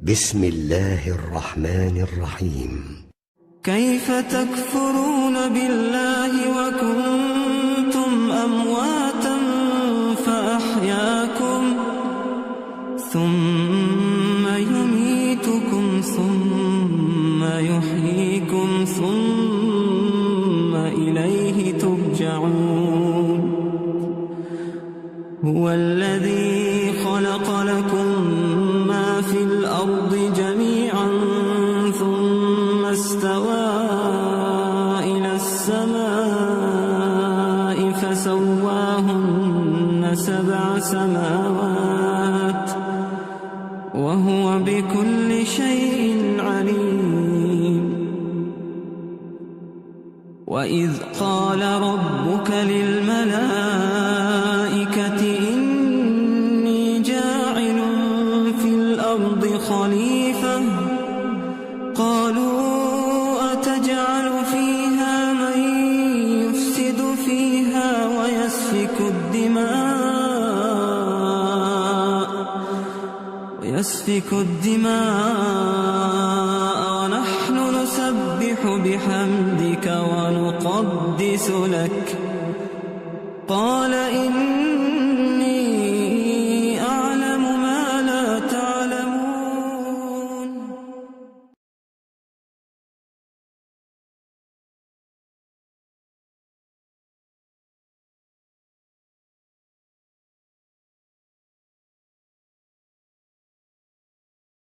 بسم الله الرحمن الرحيم. كيف تكفرون بالله وكنتم أمواتا فأحياكم ثم يميتكم ثم يحييكم ثم إليه ترجعون. هو الذي خلق لكم ما في الأرض جميعا ثم استوى إلى السماء فسواهن 7 سماوات وهو بكل شيء عليم. وإذ قال ربك للملائكة إني جاعل في الأرض خليفة قالوا أتجعل فيها من يفسد فيها ويسفك الدماء ونحن نسبح بحمدك ونقدس لك قال